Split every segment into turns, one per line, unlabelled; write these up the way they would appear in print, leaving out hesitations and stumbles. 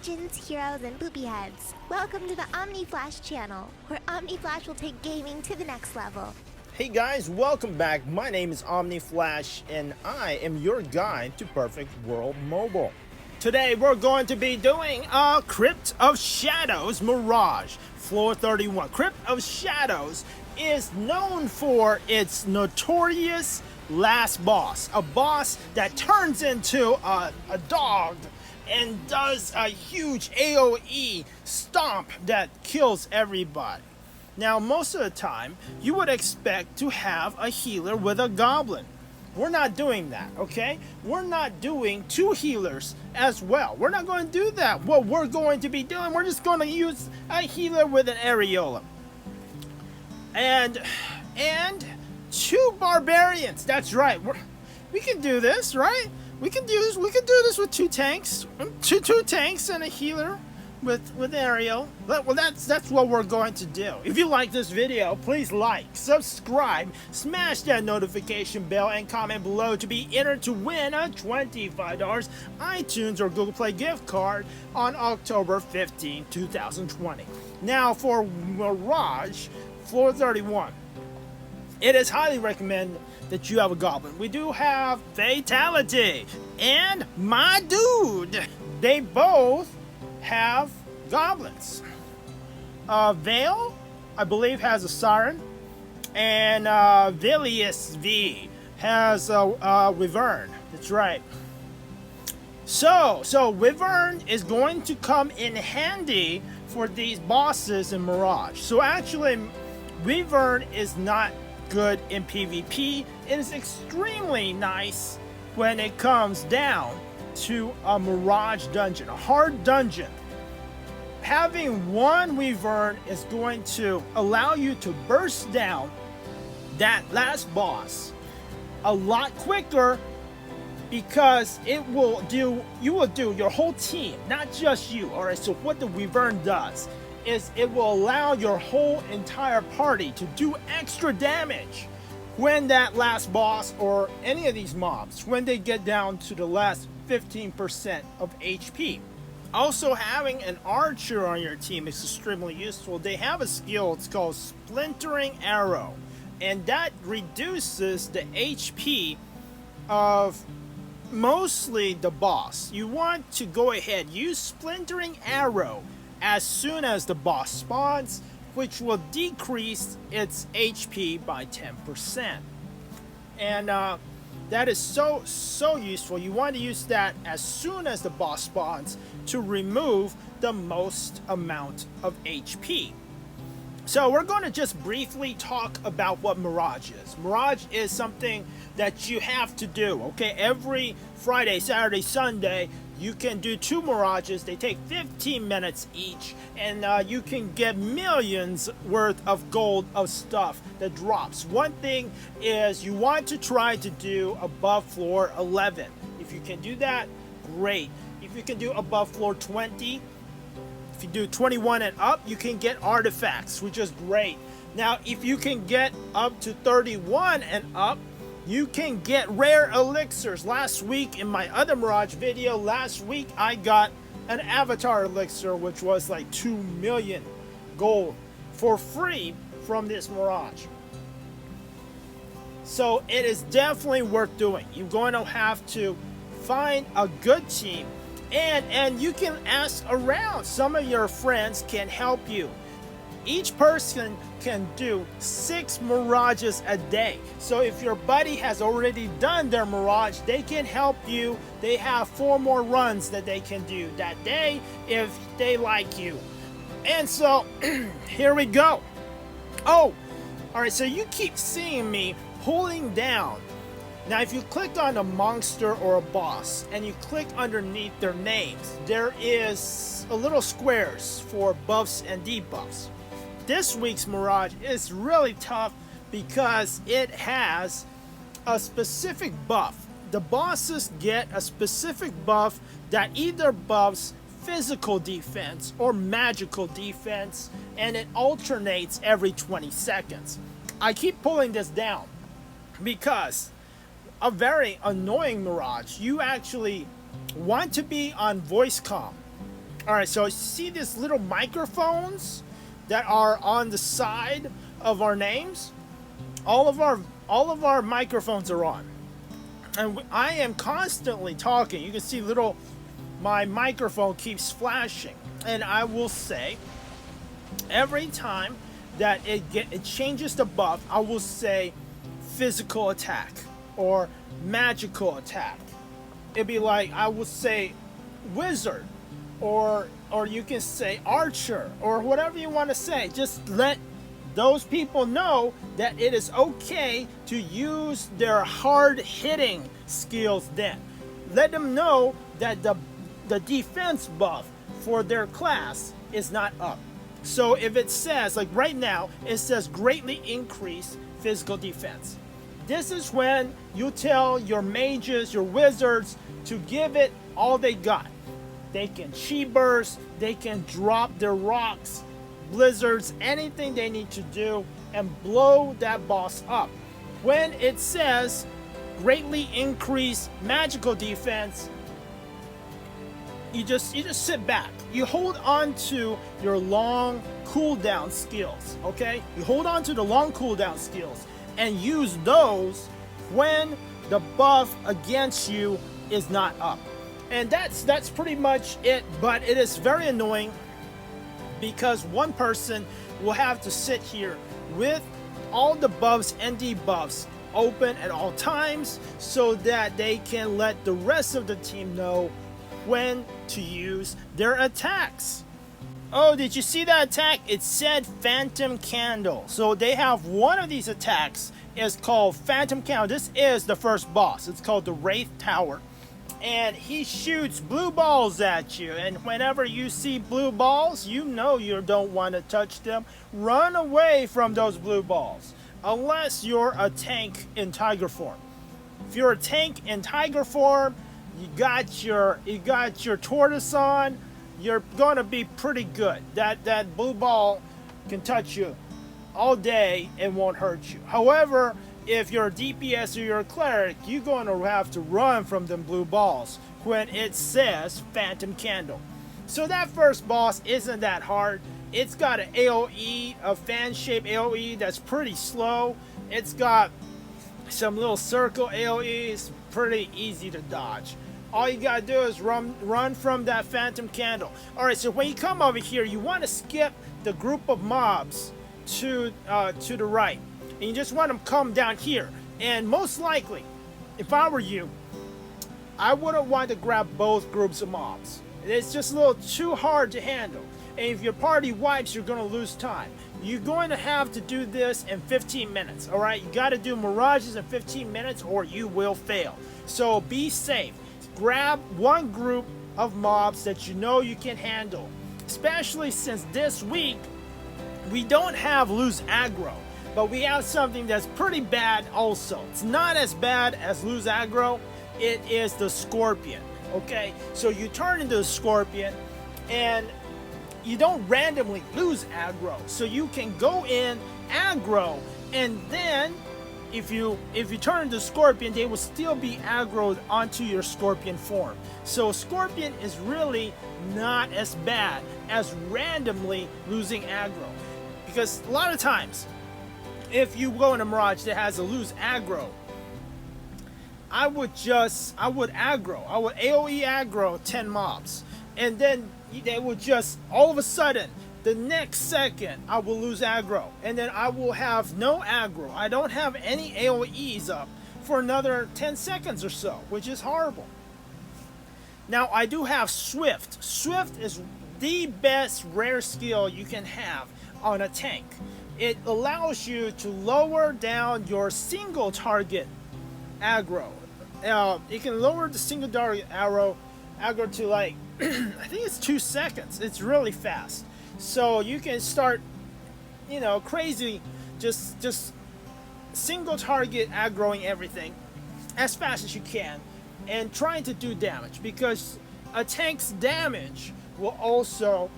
legends, heroes, and booby heads. Welcome to the Omni Flash channel, where Omni Flash will take gaming to the next level.
Hey guys, welcome back. My name is Omni Flash, and I am your guide to Perfect World Mobile. Today we're going to be doing a Crypt of Shadows Mirage, Floor 31. Crypt of Shadows is known for its notorious last boss, a boss that turns into a dog and does a huge AoE stomp that kills everybody. Now, most of the time, you would expect to have a healer with a goblin. We're not doing that, okay? We're not doing two healers as well. We're not going to do that. What we're going to be doing, we're just going to use a healer with an areola. And two barbarians. That's right. We can do this, right? We can do this with two tanks, two tanks and a healer with Ariel. Well, that's what we're going to do. If you like this video, please like, subscribe, smash that notification bell, and comment below to be entered to win a $25 iTunes or Google Play gift card on October 15, 2020. Now for Mirage, Floor 31. It is highly recommended that you have a goblin. We do have Fatality and my dude. They both have goblins. Vale, I believe, has a siren, and Vilius V has a Wyvern. That's right. So Wyvern is going to come in handy for these bosses in Mirage. So actually, Wyvern is not good in PvP. It is extremely nice when it comes down to a Mirage dungeon, a hard dungeon. Having one Wyvern is going to allow you to burst down that last boss a lot quicker, because you will do your whole team, not just you. Alright, so what the Wyvern does is it will allow your whole entire party to do extra damage when that last boss or any of these mobs, when they get down to the last 15% of HP. Also, having an archer on your team is extremely useful. They have a skill, it's called Splintering Arrow, and that reduces the HP of mostly the boss. You want to go ahead, use Splintering Arrow as soon as the boss spawns, which will decrease its HP by 10%. And that is so useful. You want to use that as soon as the boss spawns to remove the most amount of HP. So we're going to just briefly talk about what Mirage is. Mirage is something that you have to do, okay? Every Friday, Saturday, Sunday, you can do two Mirages. They take 15 minutes each, and you can get millions worth of gold of stuff that drops. One thing is you want to try to do above floor 11. If you can do that, great. If you can do above floor 20, if you do 21 and up, you can get artifacts, which is great. Now, if you can get up to 31 and up, you can get rare elixirs. Last week in my other Mirage video, I got an avatar elixir, which was like 2 million gold for free from this Mirage. So it is definitely worth doing. You're going to have to find a good team, and you can ask around. Some of your friends can help you. Each person can do 6 Mirages a day. So if your buddy has already done their Mirage, they can help you. They have 4 more runs that they can do that day if they like you. And so here we go. Oh, alright, so you keep seeing me pulling down. Now if you click on a monster or a boss and you click underneath their names, there is a little squares for buffs and debuffs. This week's Mirage is really tough because it has a specific buff. The bosses get a specific buff that either buffs physical defense or magical defense, and it alternates every 20 seconds. I keep pulling this down because a very annoying Mirage, you actually want to be on voice comm. All right, so see these little microphones that are on the side of our names? All of our microphones are on. And I am constantly talking. You can see my microphone keeps flashing. And I will say, every time that it changes the buff, I will say physical attack or magical attack. It'd be like, I would say wizard, or you can say archer, or whatever you want to say. Just let those people know that it is okay to use their hard-hitting skills then. Let them know that the defense buff for their class is not up. So if it says, like right now, it says greatly increase physical defense. This is when you tell your mages, your wizards, to give it all they got. They can chi burst, they can drop their rocks, blizzards, anything they need to do, and blow that boss up. When it says greatly increase magical defense, you just sit back. You hold on to your long cooldown skills, okay? You hold on to the long cooldown skills and use those when the buff against you is not up. And that's pretty much it, but it is very annoying because one person will have to sit here with all the buffs and debuffs open at all times so that they can let the rest of the team know when to use their attacks. Oh, did you see that attack? It said Phantom Candle. So they have one of these attacks. It's called Phantom Candle. This is the first boss. It's called the Wraith Tower. And he shoots blue balls at you. And whenever you see blue balls, you know you don't want to touch them. Run away from those blue balls. Unless you're a tank in tiger form. If you're a tank in tiger form, you got your tortoise on, you're gonna be pretty good. That blue ball can touch you all day and won't hurt you. However, if you're a DPS or you're a cleric, you're gonna have to run from them blue balls when it says Phantom Candle. So that first boss isn't that hard. It's got an AoE, a fan-shaped AoE that's pretty slow. It's got some little circle AoE. It's pretty easy to dodge. All you gotta do is run from that Phantom Candle. Alright, so when you come over here, you want to skip the group of mobs to the right. And you just want them to come down here. And most likely, if I were you, I wouldn't want to grab both groups of mobs. It's just a little too hard to handle. And if your party wipes, you're going to lose time. You're going to have to do this in 15 minutes, alright? You got to do Mirages in 15 minutes or you will fail. So be safe. Grab one group of mobs that you know you can handle. Especially since this week, we don't have lose aggro. But we have something that's pretty bad also. It's not as bad as lose aggro. It is the Scorpion, okay? So you turn into a Scorpion and you don't randomly lose aggro. So you can go in aggro, and then if you turn into Scorpion, they will still be aggroed onto your Scorpion form. So Scorpion is really not as bad as randomly losing aggro. Because a lot of times, if you go in a Mirage that has a lose aggro, I would AoE aggro 10 mobs. And then they would just, all of a sudden, the next second, I will lose aggro. And then I will have no aggro. I don't have any AoEs up for another 10 seconds or so, which is horrible. Now, I do have Swift. Swift is the best rare skill you can have on a tank. It allows you to lower down your single target aggro. It can lower the single target aggro to like, I think it's 2 seconds. It's really fast. So you can start, crazy, just single target aggroing everything as fast as you can and trying to do damage, because a tank's damage will also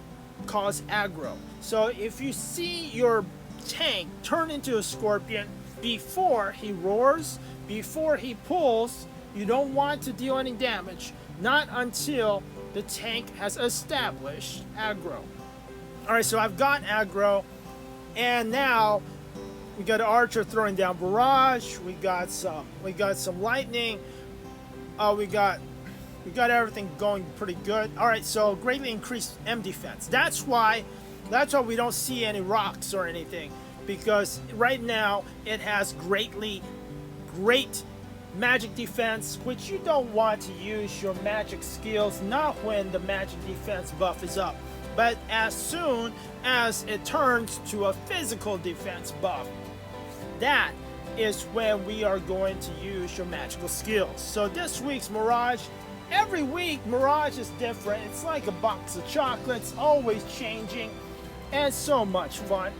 cause aggro. So if you see your tank turn into a Scorpion before he roars, before he pulls, you don't want to deal any damage, not until the tank has established aggro. Alright, so I've got aggro, and now we got an archer throwing down barrage. We got some lightning. We got everything going pretty good. Alright, so greatly increased M defense. That's why we don't see any rocks or anything, because right now it has great magic defense, which you don't want to use your magic skills, not when the magic defense buff is up, but as soon as it turns to a physical defense buff, that is when we are going to use your magical skills. So this week's Mirage, every week Mirage is different. It's like a box of chocolates, always changing, and so much fun.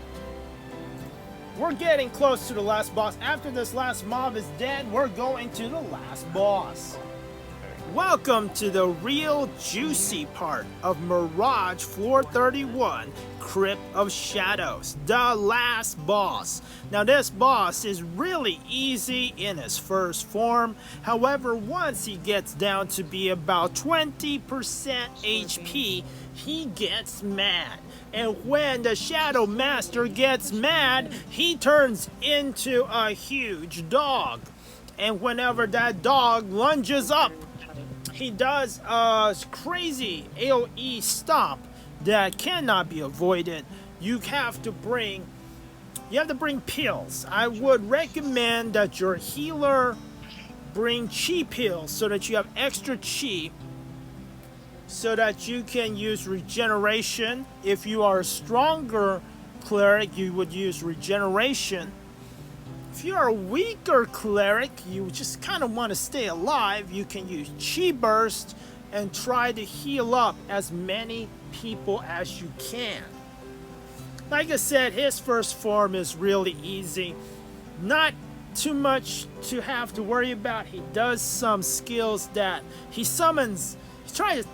We're getting close to the last boss. After this last mob is dead, we're going to the last boss. Welcome to the real juicy part of Mirage Floor 31, Crypt of Shadows, the last boss. Now this boss is really easy in his first form. However, once he gets down to be about 20% HP, he gets mad. And when the Shadow Master gets mad, he turns into a huge dog. And whenever that dog lunges up, he does a crazy AoE stomp that cannot be avoided. You have to bring pills. I would recommend that your healer bring chi pills so that you have extra chi, so that you can use regeneration. If you are a stronger cleric, you would use regeneration. If you are a weaker cleric, you just kind of want to stay alive, you can use Chi Burst and try to heal up as many people as you can. Like I said, his first form is really easy. Not too much to have to worry about. He does some skills that he summons. He's trying to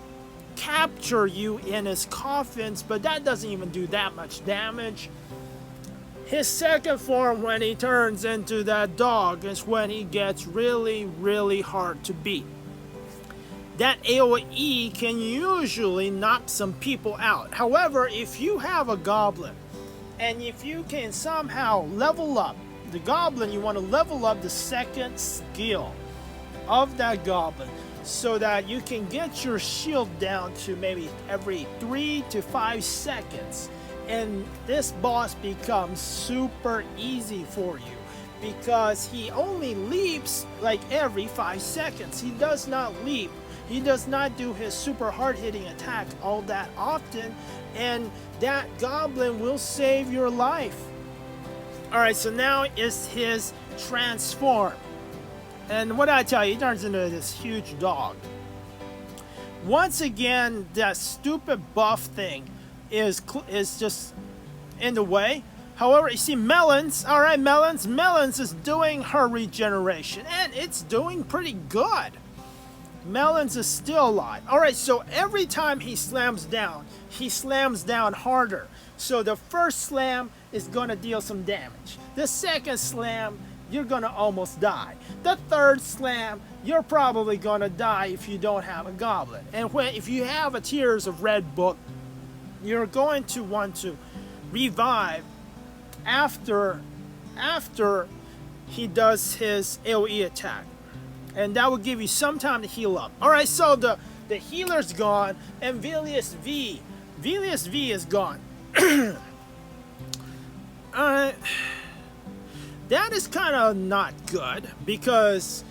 capture you in his coffins, but that doesn't even do that much damage. His second form, when he turns into that dog, is when he gets really, really hard to beat. That AoE can usually knock some people out. However, if you have a goblin, and if you can somehow level up the goblin, you want to level up the second skill of that goblin, so that you can get your shield down to maybe every 3 to 5 seconds. And this boss becomes super easy for you, because he only leaps like every 5 seconds. He does not leap. He does not do his super hard-hitting attack all that often, and that goblin will save your life. Alright, so now is his transform. And what did I tell you? He turns into this huge dog. Once again, that stupid buff thing is just in the way. However, you see Melons. Alright, Melons is doing her regeneration, and it's doing pretty good. Melons is still alive. Alright, so every time he slams down harder. So the first slam is going to deal some damage. The second slam, you're going to almost die. The third slam, you're probably going to die if you don't have a goblin. And if you have a Tears of Red book, you're going to want to revive after he does his AoE attack. And that will give you some time to heal up. Alright, so the healer's gone, and Velius V is gone. Alright. That is kind of not good, because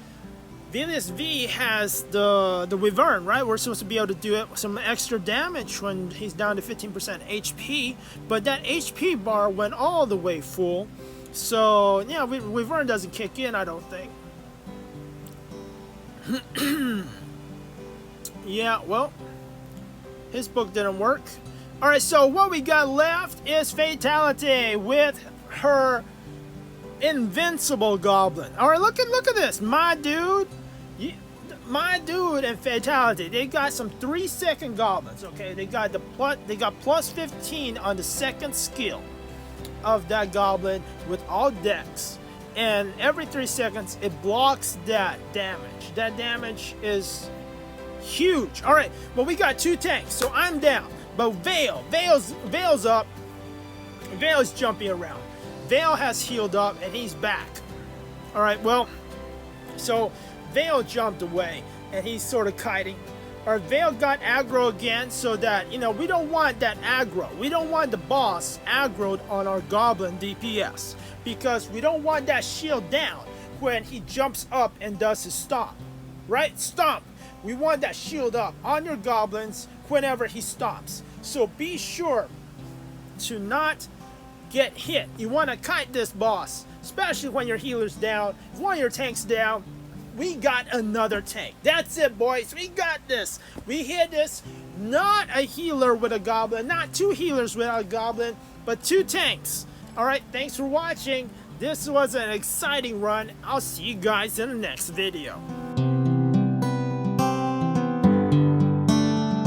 Velius V has the Wyvern, right? We're supposed to be able to do it some extra damage when he's down to 15% HP, but that HP bar went all the way full. So, yeah, Wyvern doesn't kick in, I don't think. Yeah, well, his book didn't work. Alright, so what we got left is Fatality with her invincible goblin. Alright, look at this. My dude and Fatality, they got some 3-second goblins, okay? They got plus 15 on the second skill of that goblin with all decks. And every 3 seconds, it blocks that damage. That damage is Huge. All right, well, we got 2 tanks, so I'm down. But Vale's up. Vale's jumping around. Vale has healed up, and he's back. All right, well, so Vale jumped away, and he's sort of kiting. Our Vale got aggro again, so that, you know, we don't want that aggro. We don't want the boss aggroed on our goblin DPS, because we don't want that shield down when he jumps up and does his stomp. Right? Stomp. We want that shield up on your goblins whenever he stomps. So be sure to not get hit. You want to kite this boss, especially when your healer's down, if one of your tanks down. We got another tank. That's it, boys. We got this. We hit this. Not a healer with a goblin, not 2 healers without a goblin, but 2 tanks. All right, thanks for watching. This was an exciting run. I'll see you guys in the next video.